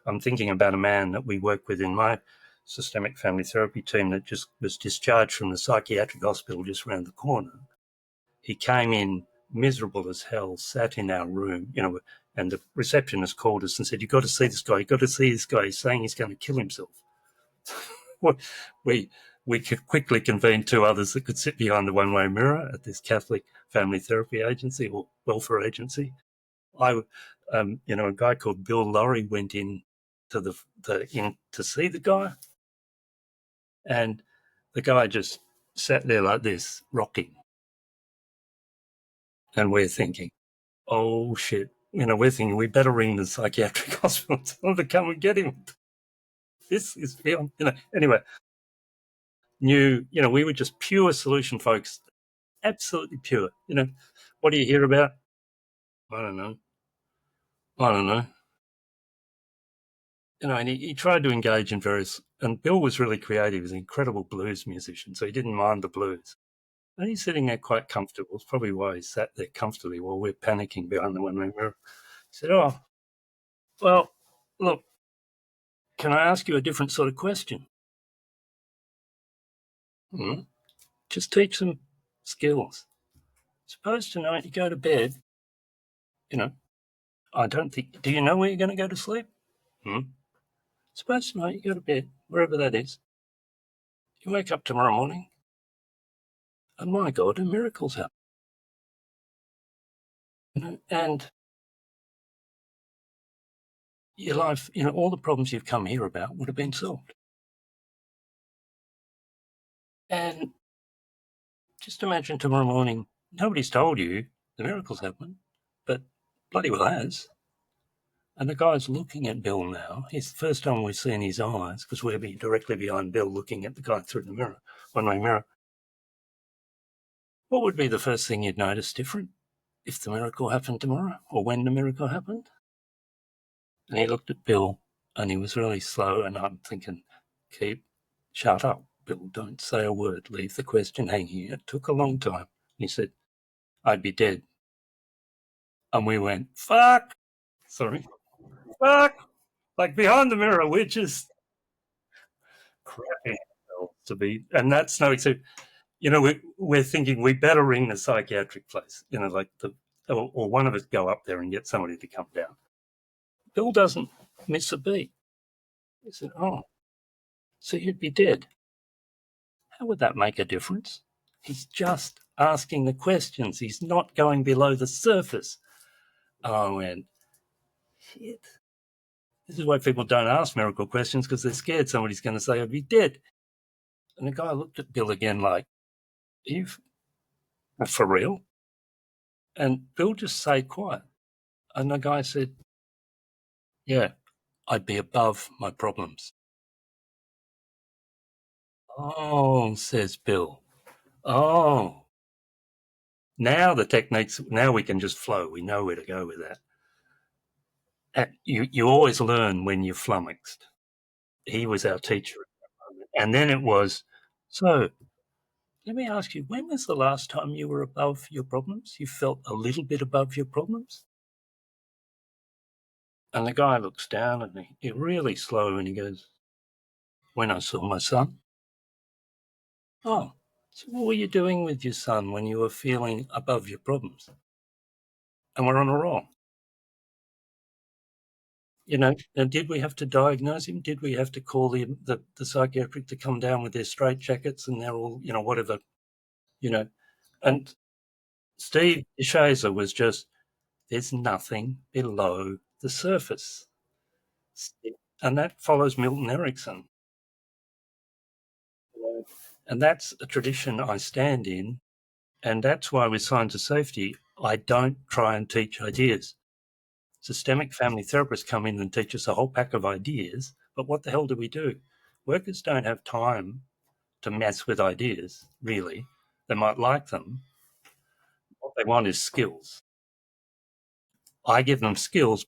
I'm thinking about a man that we work with in my systemic family therapy team that just was discharged from the psychiatric hospital just around the corner. He came in miserable as hell, sat in our room, and the receptionist called us and said, "You've got to see this guy. You've got to see this guy. He's saying he's going to kill himself." We quickly convened two others that could sit behind the one-way mirror at this Catholic family therapy agency or welfare agency. A guy called Bill Lawrie went in to to see the guy, and the guy just sat there like this, rocking. And we're thinking, oh shit, we're thinking we better ring the psychiatric hospital and tell them to come and get him. This is beyond, anyway. We were just pure solution folks, absolutely pure. What do you hear about? I don't know. And he tried to engage in various, and Bill was really creative. He was an incredible blues musician, so he didn't mind the blues. And he's sitting there quite comfortable. It's probably why he sat there comfortably while we're panicking behind the one-way mirror. He said, "Oh, well, look, can I ask you a different sort of question? Just teach them skills. Suppose tonight you go to bed, do you know where you're going to go to sleep? Suppose tonight you go to bed, wherever that is. You wake up tomorrow morning, and my God, a miracle's happen. And your life, all the problems you've come here about would have been solved. And just imagine tomorrow morning, nobody's told you the miracle's happened, but bloody well has. And the guy's looking at Bill now. It's the first time we've seen his eyes because we're directly behind Bill looking at the guy through the mirror, one-way mirror. What would be the first thing you'd notice different if the miracle happened tomorrow or when the miracle happened? And he looked at Bill and he was really slow, and I'm thinking, shut up, Bill, don't say a word, leave the question hanging. It took a long time. And he said, "I'd be dead." And we went, fuck, like behind the mirror, we're just crapping ourselves to be, and that's no exception. We're thinking we better ring the psychiatric place, or one of us go up there and get somebody to come down. Bill doesn't miss a beat. He said, "Oh, so you'd be dead." How would that make a difference? He's just asking the questions. He's not going below the surface. Oh, and shit. This is why people don't ask miracle questions, because they're scared somebody's going to say, "I'd be dead." And the guy looked at Bill again like, "Are you for real?" And Bill just stayed quiet. And the guy said, "Yeah, I'd be above my problems." "Oh," says Bill. "Oh. Now the techniques, now we can just flow. We know where to go with that." You always learn when you're flummoxed. He was our teacher at that moment. And then it was, "So, let me ask you, when was the last time you were above your problems? You felt a little bit above your problems?" And the guy looks down at me, he's really slow, and he goes, "When I saw my son." "Oh, so what were you doing with your son when you were feeling above your problems?" And we're on a roll. And did we have to diagnose him? Did we have to call the psychiatric to come down with their straitjackets and they're all, whatever, and Steve Shazer was just, there's nothing below the surface. And that follows Milton Erickson. And that's a tradition I stand in. And that's why with Signs of Safety, I don't try and teach ideas. Systemic family therapists come in and teach us a whole pack of ideas, but what the hell do we do? Workers don't have time to mess with ideas, really. They might like them. What they want is skills. I give them skills